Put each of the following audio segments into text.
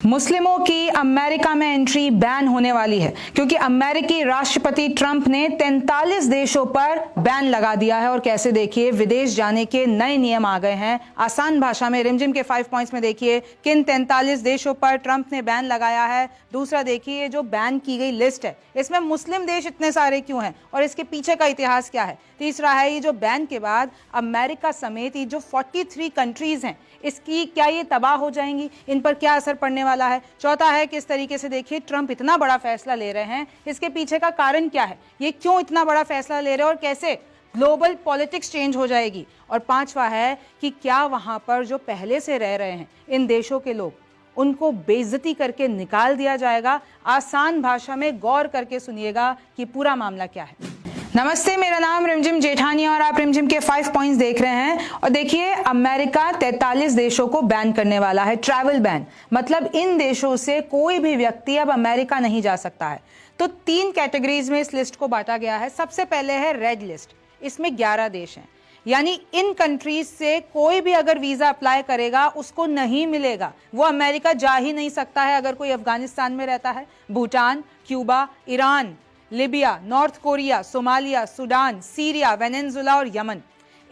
मुस्लिमों की अमेरिका में एंट्री बैन होने वाली है क्योंकि अमेरिकी राष्ट्रपति ट्रंप ने 43 देशों पर बैन लगा दिया है। और कैसे, देखिए, विदेश जाने के नए नियम आ गए हैं। आसान भाषा में रिमझिम के 5 पॉइंट्स में देखिए किन 43 देशों पर ट्रंप ने बैन लगाया है। दूसरा देखिए, जो बैन की गई लिस्ट है इसमें मुस्लिम देश इतने सारे क्यों हैं और इसके पीछे का इतिहास क्या है। तीसरा है, ये जो बैन के बाद अमेरिका समेत ये जो 43 कंट्रीज हैं इसकी क्या ये तबाह हो जाएंगी, इन पर क्या असर पड़ने वाला है। चौथा है, किस तरीके से देखिए ट्रंप इतना बड़ा फैसला ले रहे हैं, इसके पीछे का कारण क्या है, ये क्यों इतना बड़ा फैसला ले रहे हैं और कैसे ग्लोबल पॉलिटिक्स चेंज हो जाएगी। और पांचवा है कि क्या वहां पर जो पहले से रह रहे हैं इन देशों के लोग, उनको बेइज्जती करके निकाल दिया जाएगा। आसान भाषा में गौर करके सुनिएगा कि पूरा मामला क्या है। नमस्ते, मेरा नाम रिमझिम जेठानी और आप रिमझिम के 5 पॉइंट्स देख रहे हैं। और देखिए, अमेरिका 43 देशों को बैन करने वाला है, ट्रैवल बैन। मतलब इन देशों से कोई भी व्यक्ति अब अमेरिका नहीं जा सकता है। तो 3 कैटेगरीज में इस लिस्ट को बांटा गया है। सबसे पहले है रेड लिस्ट, इसमें 11 देश हैं, यानी इन कंट्रीज से कोई भी अगर वीजा अप्लाई करेगा उसको नहीं मिलेगा, वो अमेरिका जा ही नहीं सकता है। अगर कोई अफगानिस्तान में रहता है, Bhutan, Cuba, Iran, Libya, north Korea, Somalia, Sudan, Syria, Venezuela और यमन,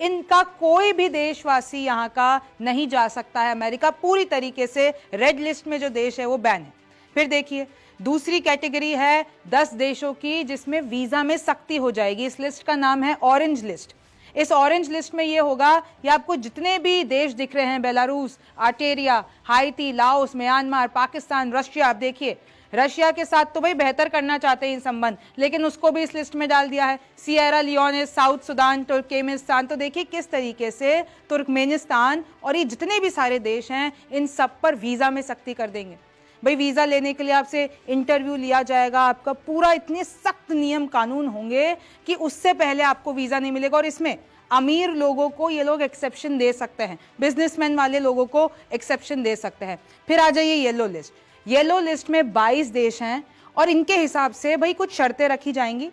इनका कोई भी देशवासी यहाँ का नहीं जा सकता है अमेरिका। पूरी तरीके से रेड लिस्ट में जो देश है वो बैन है। फिर देखिए, दूसरी कैटेगरी है 10 देशों की जिसमें वीजा में सख्ती हो जाएगी। इस लिस्ट का नाम है ऑरेंज लिस्ट। इस ऑरेंज लिस्ट में ये होगा कि आपको जितने भी देश दिख रहे हैं, Belarus, arteria, हाइती, Laos, Myanmar, Pakistan, Russia, आप देखिए रशिया के साथ तो भाई बेहतर करना चाहते हैं इन संबंध, लेकिन उसको भी इस लिस्ट में डाल दिया है। सिएरा लियोने, साउथ सुडान, तुर्कमेनिस्तान, तो देखिए किस तरीके से तुर्कमेनिस्तान और ये जितने भी सारे देश हैं इन सब पर वीजा में सख्ती कर देंगे। भाई वीजा लेने के लिए आपसे इंटरव्यू लिया जाएगा, आपका पूरा इतने सख्त नियम कानून होंगे कि उससे पहले आपको वीजा नहीं मिलेगा। और इसमें अमीर लोगों को ये लोग एक्सेप्शन दे सकते हैं, बिजनेसमैन वाले लोगों को एक्सेप्शन दे सकते हैं। फिर आ जाइए येलो लिस्ट। येलो लिस्ट में 22 देश हैं और इनके हिसाब से भाई कुछ शर्तें रखी जाएंगी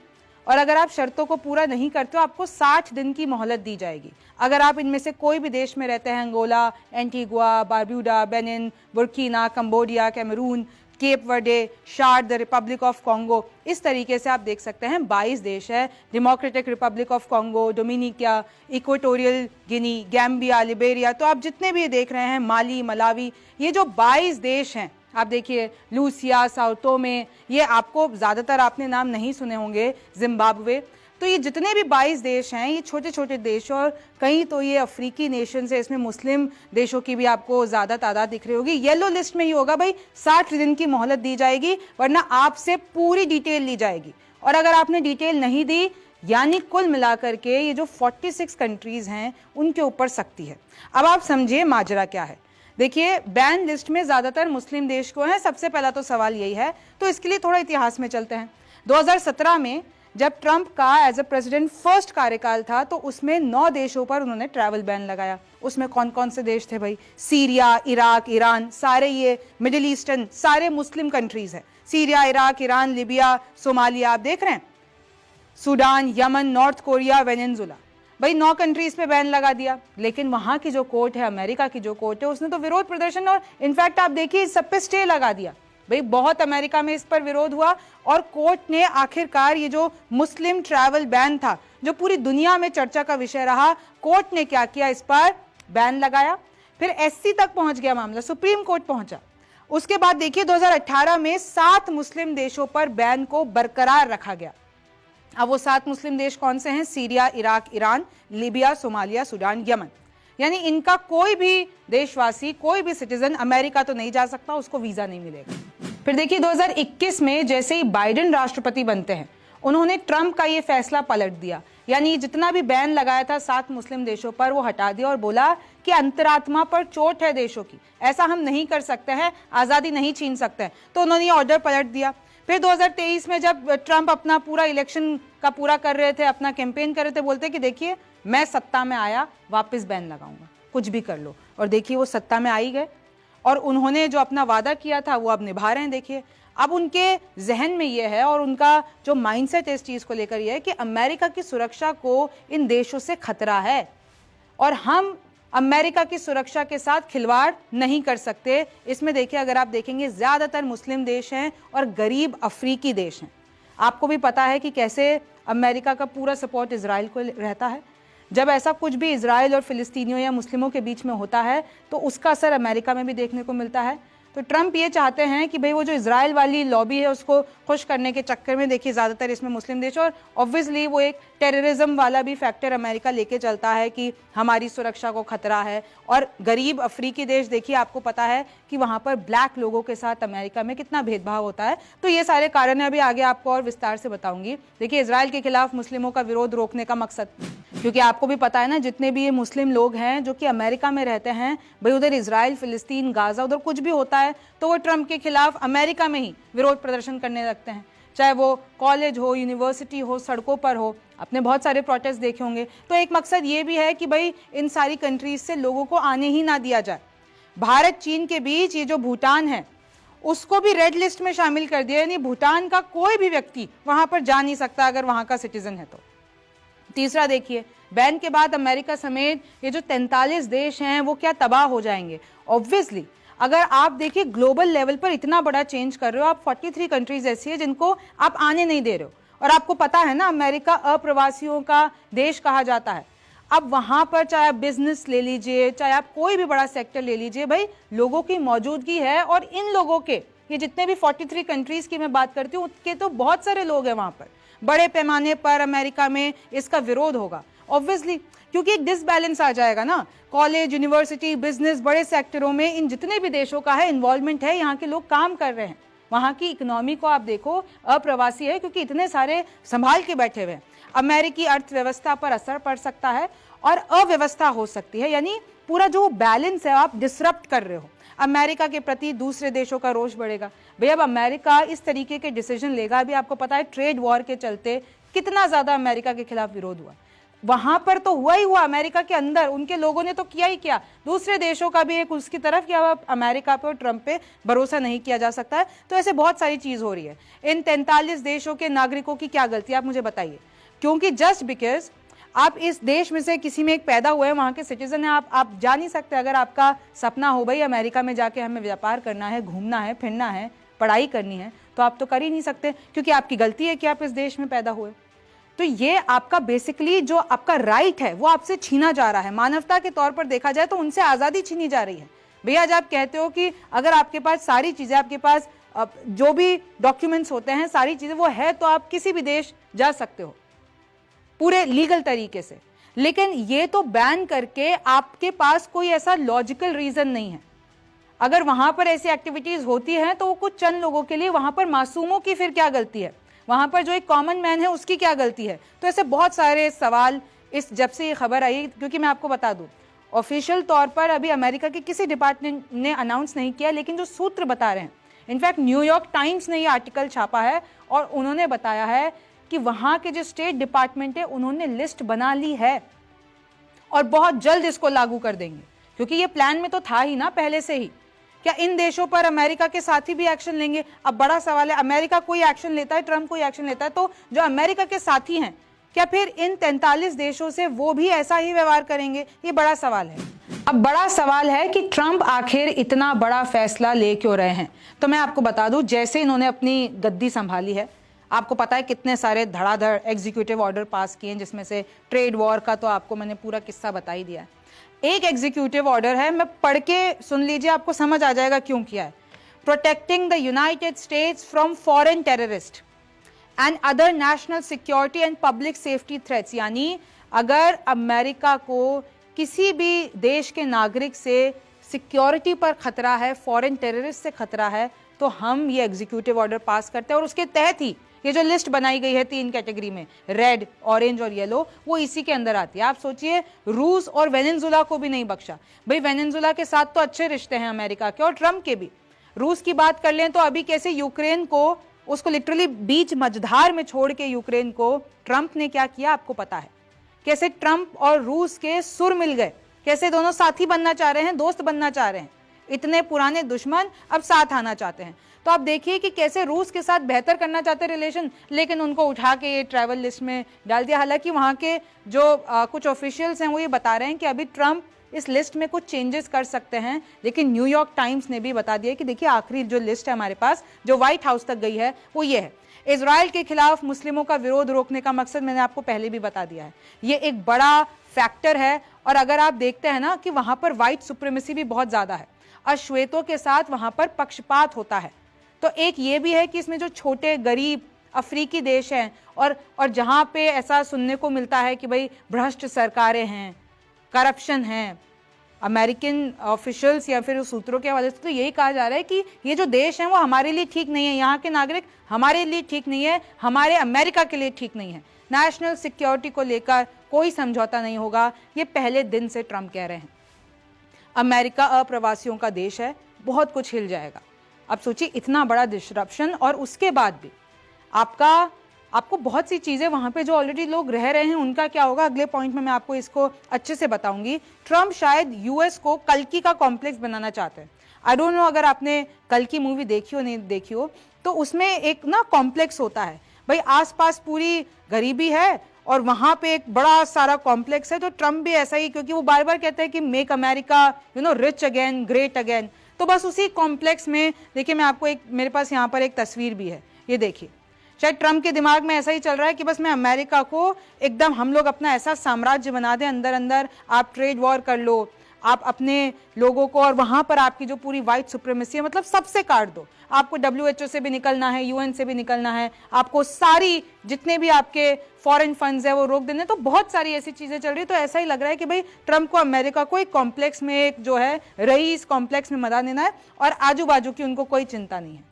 और अगर आप शर्तों को पूरा नहीं करते हो आपको 60 दिन की मोहलत दी जाएगी। अगर आप इनमें से कोई भी देश में रहते हैं, Angola, Antigua, Barbuda, Benin, Burkina, Cambodia, Cameroon, Cape Verde, Chad, the Republic of Congo, इस तरीके से आप देख सकते हैं 22 देश है। Democratic Republic of Congo, Dominica, Equatorial Guinea, Gambia, Liberia, तो आप जितने भी देख रहे हैं, माली, मलावी, ये जो 22 देश हैं, आप देखिए लूसिया, साउथो में, ये आपको ज़्यादातर आपने नाम नहीं सुने होंगे, जिम्बाब्वे, तो ये जितने भी 22 देश हैं ये छोटे छोटे देश और कहीं तो ये अफ्रीकी नेशन है, इसमें मुस्लिम देशों की भी आपको ज़्यादा तादाद दिख रही होगी। येलो लिस्ट में ये होगा भाई 60 दिन की मोहलत दी जाएगी, वरना आपसे पूरी डिटेल ली जाएगी और अगर आपने डिटेल नहीं दी यानी कुल मिलाकर के ये जो 46 कंट्रीज़ हैं उनके ऊपर सख्ती है। अब आप समझिए माजरा क्या है। देखिए, बैन लिस्ट में ज़्यादातर मुस्लिम देश को है। सबसे पहला तो सवाल यही है, तो इसके लिए थोड़ा इतिहास में चलते हैं। 2017 में जब ट्रंप का एज अ प्रेसिडेंट फर्स्ट कार्यकाल था तो उसमें 9 देशों पर उन्होंने ट्रैवल बैन लगाया। उसमें कौन कौन से देश थे भाई? सीरिया, इराक, ईरान, सारे ये मिडिल ईस्टर्न सारे मुस्लिम कंट्रीज हैं। Syria, Iraq, Iran, Libya, Somalia, आप देख रहे हैं, Sudan, Yemen, north Korea, Venezuela, भाई 9 कंट्रीज पे बैन लगा दिया। लेकिन वहां की जो कोर्ट है, अमेरिका की जो कोर्ट है, उसने तो विरोध प्रदर्शन और इनफैक्ट आप देखिए इस सब पे स्टे लगा दिया। भाई बहुत अमेरिका में इस पर विरोध हुआ और कोर्ट ने आखिरकार ये जो मुस्लिम ट्रैवल बैन था, जो पूरी दुनिया में चर्चा का विषय रहा, कोर्ट ने क्या किया, इस पर बैन लगाया। फिर एससी तक पहुंच गया मामला, सुप्रीम कोर्ट पहुंचा। उसके बाद देखिए 2018 में 7 मुस्लिम देशों पर बैन को बरकरार रखा गया। अब वो 7 मुस्लिम देश कौन से हैं? Syria, Iraq, Iran, Libya, Somalia, Sudan, Yemen, यानी इनका कोई भी देशवासी, कोई भी सिटीजन अमेरिका तो नहीं जा सकता, उसको वीजा नहीं मिलेगा। फिर देखिए 2021 में जैसे ही बाइडेन राष्ट्रपति बनते हैं उन्होंने ट्रंप का ये फैसला पलट दिया, यानी जितना भी बैन लगाया था 7 मुस्लिम देशों पर वो हटा दिया और बोला कि अंतरात्मा पर चोट है देशों की, ऐसा हम नहीं कर सकते हैं, आज़ादी नहीं छीन सकते हैं, तो उन्होंने ये ऑर्डर पलट दिया। फिर 2023 में जब ट्रंप अपना पूरा इलेक्शन का पूरा कर रहे थे, अपना कैंपेन कर रहे थे, बोलते कि देखिए मैं सत्ता में आया वापस बैन लगाऊंगा, कुछ भी कर लो, और देखिए वो सत्ता में आ ही गए और उन्होंने जो अपना वादा किया था वो अब निभा रहे हैं। देखिए अब उनके जहन में ये है और उनका जो माइंडसेट इस चीज़ को लेकर ये है कि अमेरिका की सुरक्षा को इन देशों से खतरा है और हम अमेरिका की सुरक्षा के साथ खिलवाड़ नहीं कर सकते। इसमें देखिए, अगर आप देखेंगे ज्यादातर मुस्लिम देश हैं और गरीब अफ्रीकी देश हैं। आपको भी पता है कि कैसे अमेरिका का पूरा सपोर्ट इजराइल को रहता है। जब ऐसा कुछ भी इजराइल और फिलिस्तीनियों या मुस्लिमों के बीच में होता है तो उसका असर अमेरिका में भी देखने को मिलता है। तो ट्रंप ये चाहते हैं कि भाई वो जो इजराइल वाली लॉबी है उसको खुश करने के चक्कर में, देखिए ज़्यादातर इसमें मुस्लिम देश, और ऑब्वियसली वो एक टेररिज्म वाला भी फैक्टर अमेरिका लेके चलता है कि हमारी सुरक्षा को खतरा है। और गरीब अफ्रीकी देश, देखिए आपको पता है कि वहाँ पर ब्लैक लोगों के साथ अमेरिका में कितना भेदभाव होता है। तो ये सारे कारण है, अभी आगे आपको और विस्तार से बताऊंगी। देखिए, इजराइल के खिलाफ मुस्लिमों का विरोध रोकने का मकसद, क्योंकि आपको भी पता है ना, जितने भी ये मुस्लिम लोग हैं जो कि अमेरिका में रहते हैं, भाई उधर इजराइल, फिलिस्तीन, गाजा, उधर कुछ भी होता है तो वो ट्रंप के खिलाफ अमेरिका में ही विरोध प्रदर्शन करने लगते हैं। चाहे वो कॉलेज हो, यूनिवर्सिटी हो, सड़कों पर हो, आपने बहुत सारे प्रोटेस्ट देखे होंगे। तो एक मकसद ये भी है कि भाई इन सारी कंट्रीज से लोगों को आने ही ना दिया जाए। भारत चीन के बीच ये जो भूटान है उसको भी रेड लिस्ट में शामिल कर दिया, यानी भूटान का कोई भी व्यक्ति वहां पर जा नहीं सकता अगर वहां का सिटीजन है तो। तीसरा देखिए, बैन के बाद अमेरिका समेत ये जो 43 देश हैं वो क्या तबाह हो जाएंगे। ऑब्वियसली अगर आप देखिए ग्लोबल लेवल पर इतना बड़ा चेंज कर रहे हो, आप 43 कंट्रीज ऐसी है जिनको आप आने नहीं दे रहे हो, और आपको पता है ना अमेरिका अप्रवासियों का देश कहा जाता है। अब वहां पर चाहे आप बिजनेस ले लीजिए, चाहे आप कोई भी बड़ा सेक्टर ले लीजिए, भाई लोगों की मौजूदगी है, और इन लोगों के, ये जितने भी 43 कंट्रीज की मैं बात करती हूँ उनके तो बहुत सारे लोग हैं वहां पर। बड़े पैमाने पर अमेरिका में इसका विरोध होगा ऑब्वियसली, क्योंकि एक डिसबैलेंस आ जाएगा ना। कॉलेज, यूनिवर्सिटी, बिजनेस, बड़े सेक्टरों में इन जितने भी देशों का है इन्वॉल्वमेंट है, यहाँ के लोग काम कर रहे हैं, वहाँ की इकोनॉमी को आप देखो अप्रवासी है, क्योंकि इतने सारे संभाल के बैठे हुए हैं। अमेरिकी अर्थव्यवस्था पर असर पड़ सकता है और अव्यवस्था हो सकती है, यानी पूरा जो बैलेंस है आप डिसरप्ट कर रहे हो। अमेरिका के प्रति दूसरे देशों का रोष बढ़ेगा। भैया अब अमेरिका इस तरीके के डिसीजन लेगा, अभी आपको पता है ट्रेड वॉर के चलते कितना ज्यादा अमेरिका के खिलाफ विरोध हुआ। वहां पर तो हुआ ही हुआ, अमेरिका के अंदर उनके लोगों ने तो किया ही किया, दूसरे देशों का भी एक उसकी तरफ किया। अमेरिका पे और ट्रंप पे भरोसा नहीं किया जा सकता है। तो ऐसे बहुत सारी चीज हो रही है। इन 43 देशों के नागरिकों की क्या गलती है, आप मुझे बताइए। क्योंकि जस्ट बिकॉज आप इस देश में से किसी में एक पैदा हुए हैं, वहां के सिटीजन है, आप जा नहीं सकते। अगर आपका सपना हो भाई अमेरिका में जाके हमें व्यापार करना है, घूमना है, फिरना है, पढ़ाई करनी है, तो आप तो कर ही नहीं सकते, क्योंकि आपकी गलती है कि आप इस देश में पैदा हुए। तो ये आपका बेसिकली जो आपका राइट है वो आपसे छीना जा रहा है। मानवता के तौर पर देखा जाए तो उनसे आज़ादी छीनी जा रही है। भैया आज आप कहते हो कि अगर आपके पास सारी चीज़ें, आपके पास जो भी डॉक्यूमेंट्स होते हैं, सारी चीज़ें वो है, तो आप किसी भी देश जा सकते हो पूरे लीगल तरीके से। लेकिन ये तो बैन करके आपके पास कोई ऐसा लॉजिकल रीज़न नहीं है। अगर वहाँ पर ऐसी एक्टिविटीज़ होती हैं तो वो कुछ चंद लोगों के लिए, वहाँ पर मासूमों की फिर क्या गलती है, वहां पर जो एक कॉमन मैन है उसकी क्या गलती है। तो ऐसे बहुत सारे सवाल इस जब से ये खबर आई, क्योंकि मैं आपको बता दूं ऑफिशियल तौर पर अभी अमेरिका के किसी डिपार्टमेंट ने अनाउंस नहीं किया, लेकिन जो सूत्र बता रहे हैं, इनफैक्ट न्यूयॉर्क टाइम्स ने ये आर्टिकल छापा है और उन्होंने बताया है कि वहां के जो स्टेट डिपार्टमेंट है उन्होंने लिस्ट बना ली है और बहुत जल्द इसको लागू कर देंगे, क्योंकि ये प्लान में तो था ही ना पहले से ही। क्या इन देशों पर अमेरिका के साथी भी एक्शन लेंगे? अब बड़ा सवाल है, अमेरिका कोई एक्शन लेता है, ट्रंप कोई एक्शन लेता है, तो जो अमेरिका के साथी हैं क्या फिर इन 43 देशों से वो भी ऐसा ही व्यवहार करेंगे? ये बड़ा सवाल है। अब बड़ा सवाल है कि ट्रंप आखिर इतना बड़ा फैसला ले क्यों रहे हैं। तो मैं आपको बता दूं, जैसे इन्होंने अपनी गद्दी संभाली है, आपको पता है कितने सारे धड़ाधड़ एग्जीक्यूटिव ऑर्डर पास किए हैं, जिसमें से ट्रेड वॉर का तो आपको मैंने पूरा किस्सा बता ही दिया है। एक एग्जीक्यूटिव ऑर्डर है, मैं पढ़ के सुन लीजिए, आपको समझ आ जाएगा क्यों किया है। Protecting the United states from foreign terrorist and other national security and public safety threats, यानी अगर अमेरिका को किसी भी देश के नागरिक से सिक्योरिटी पर खतरा है, फॉरेन टेररिस्ट से खतरा है, तो हम ये एग्जीक्यूटिव ऑर्डर पास करते हैं। और उसके तहत ही ये जो लिस्ट बनाई गई है 3 कैटेगरी में, रेड, ऑरेंज और येलो, वो इसी के अंदर आती है। आप सोचिए, रूस और वेनेजुला को भी नहीं बख्शा। भाई वेनेजुला के साथ तो अच्छे रिश्ते हैं अमेरिका के और ट्रंप के भी। रूस की बात कर लें तो अभी कैसे यूक्रेन को, उसको लिटरली बीच मझधार में छोड़ के यूक्रेन को ट्रंप ने क्या किया आपको पता है। कैसे ट्रंप और रूस के सुर मिल गए, कैसे दोनों साथी बनना चाह रहे हैं, दोस्त बनना चाह रहे हैं। इतने पुराने दुश्मन अब साथ आना चाहते हैं। तो आप देखिए कि कैसे रूस के साथ बेहतर करना चाहते रिलेशन, लेकिन उनको उठा के ये ट्रैवल लिस्ट में डाल दिया। हालांकि वहाँ के जो कुछ ऑफिशियल्स हैं वो ये बता रहे हैं कि अभी ट्रंप इस लिस्ट में कुछ चेंजेस कर सकते हैं, लेकिन न्यूयॉर्क टाइम्स ने भी बता दिया कि देखिए आखिरी जो लिस्ट है हमारे पास जो व्हाइट हाउस तक गई है वो ये है। इजराइल के खिलाफ मुस्लिमों का विरोध रोकने का मकसद मैंने आपको पहले भी बता दिया है, ये एक बड़ा फैक्टर है। और अगर आप देखते हैं ना कि वहां पर व्हाइट सुप्रीमेसी भी बहुत ज्यादा है, अश्वेतों के साथ वहां पर पक्षपात होता है। तो एक ये भी है कि इसमें जो छोटे गरीब अफ्रीकी देश हैं और जहां पे ऐसा सुनने को मिलता है कि भाई भ्रष्ट सरकारें हैं, करप्शन है, अमेरिकन ऑफिशियल्स या फिर सूत्रों के हवाले से तो यही कहा जा रहा है कि ये जो देश है वो हमारे लिए ठीक नहीं है, यहाँ के नागरिक हमारे लिए ठीक नहीं है, हमारे अमेरिका के लिए ठीक नहीं है, नेशनल सिक्योरिटी को लेकर कोई समझौता नहीं होगा। ये पहले दिन से ट्रंप कह रहे हैं। अमेरिका अप्रवासियों का देश है, बहुत कुछ हिल जाएगा। अब सोचिए इतना बड़ा डिस्रप्शन और उसके बाद भी आपको बहुत सी चीजें वहां पे जो ऑलरेडी लोग रह रहे हैं उनका क्या होगा, अगले पॉइंट में मैं आपको इसको अच्छे से बताऊंगी। ट्रंप शायद यूएस को कल्कि का कॉम्प्लेक्स बनाना चाहते हैं। आई डोंट नो अगर आपने कल्कि मूवी देखी हो नहीं देखी हो, तो उसमें एक ना कॉम्प्लेक्स होता है, भाई आसपास पूरी गरीबी है और वहां पे एक बड़ा सारा कॉम्प्लेक्स है। तो ट्रंप भी ऐसा ही, क्योंकि वो बार बार कहते हैं कि make America rich again, great again. तो बस उसी कॉम्प्लेक्स में देखिए, मैं आपको मेरे पास यहाँ पर एक तस्वीर भी है, ये देखिए। शायद ट्रंप के दिमाग में ऐसा ही चल रहा है कि बस मैं अमेरिका को एकदम हम लोग अपना ऐसा साम्राज्य बना दें, अंदर अंदर आप ट्रेड वॉर कर लो, आप अपने लोगों को, और वहां पर आपकी जो पूरी व्हाइट सुप्रीमेसी है मतलब सबसे काट दो। आपको WHO से भी निकलना है, UN से भी निकलना है, आपको सारी जितने भी आपके फॉरेन फंड्स है वो रोक देने। तो बहुत सारी ऐसी चीजें चल रही है। तो ऐसा ही लग रहा है कि भाई ट्रंप को अमेरिका को एक कॉम्प्लेक्स में, एक जो है रईस कॉम्प्लेक्स में मदा देना है और आजू बाजू की उनको कोई चिंता नहीं है।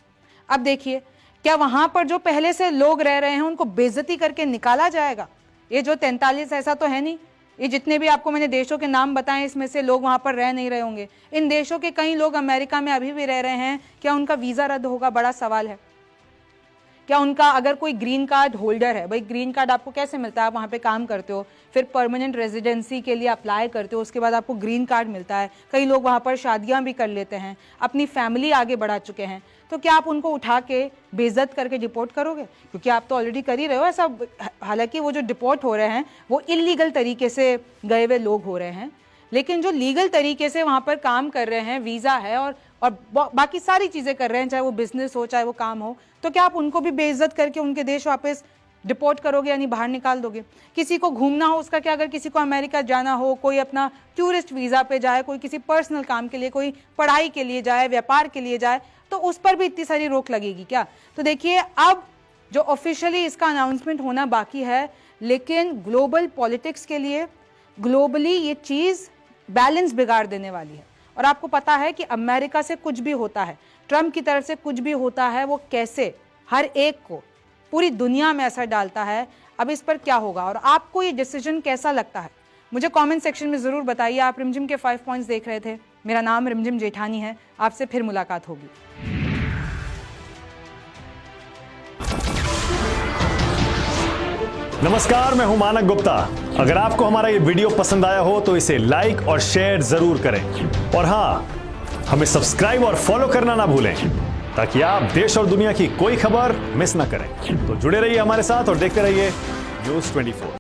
अब देखिए क्या वहां पर जो पहले से लोग रह रहे हैं उनको बेइज्जती करके निकाला जाएगा? ये जो 43 ऐसा तो है नहीं, ये जितने भी आपको मैंने देशों के नाम बताए इसमें से लोग वहां पर रह नहीं रहे होंगे। इन देशों के कई लोग अमेरिका में अभी भी रह रहे हैं, क्या उनका वीजा रद्द होगा? बड़ा सवाल है। क्या उनका, अगर कोई ग्रीन कार्ड होल्डर है, भाई ग्रीन कार्ड आपको कैसे मिलता है? आप वहाँ पे काम करते हो, फिर परमानेंट रेजिडेंसी के लिए अप्लाई करते हो, उसके बाद आपको ग्रीन कार्ड मिलता है। कई लोग वहाँ पर शादियाँ भी कर लेते हैं, अपनी फैमिली आगे बढ़ा चुके हैं। तो क्या आप उनको उठा के बेइज्जत करके डिपोर्ट करोगे? क्योंकि आप तो ऑलरेडी कर ही रहे हो ऐसा। हालांकि वो जो डिपोर्ट हो रहे हैं वो इलीगल तरीके से गए हुए लोग हो रहे हैं, लेकिन जो लीगल तरीके से वहाँ पर काम कर रहे हैं, वीज़ा है और बाकी सारी चीज़ें कर रहे हैं, चाहे वो बिजनेस हो चाहे वो काम हो, तो क्या आप उनको भी बेइज्जत करके उनके देश वापस डिपोर्ट करोगे, यानी बाहर निकाल दोगे? किसी को घूमना हो उसका क्या? अगर किसी को अमेरिका जाना हो, कोई अपना टूरिस्ट वीज़ा पे जाए, कोई किसी पर्सनल काम के लिए, कोई पढ़ाई के लिए जाए, व्यापार के लिए जाए, तो उस पर भी इतनी सारी रोक लगेगी क्या? तो देखिए अब जो ऑफिशियली इसका अनाउंसमेंट होना बाकी है, लेकिन ग्लोबल पॉलिटिक्स के लिए ग्लोबली ये चीज़ बैलेंस बिगाड़ देने वाली है। और आपको पता है कि अमेरिका से कुछ भी होता है, ट्रंप की तरफ से कुछ भी होता है, वो कैसे हर एक को पूरी दुनिया में असर डालता है। अब इस पर क्या होगा और आपको ये डिसीजन कैसा लगता है, मुझे कमेंट सेक्शन में ज़रूर बताइए। आप रिमझिम के 5 पॉइंट्स देख रहे थे। मेरा नाम रिमझिम जेठानी है। आपसे फिर मुलाकात होगी। नमस्कार, मैं हूं मानक गुप्ता। अगर आपको हमारा ये वीडियो पसंद आया हो तो इसे लाइक और शेयर जरूर करें, और हाँ, हमें सब्सक्राइब और फॉलो करना ना भूलें ताकि आप देश और दुनिया की कोई खबर मिस ना करें। तो जुड़े रहिए हमारे साथ और देखते रहिए News 24।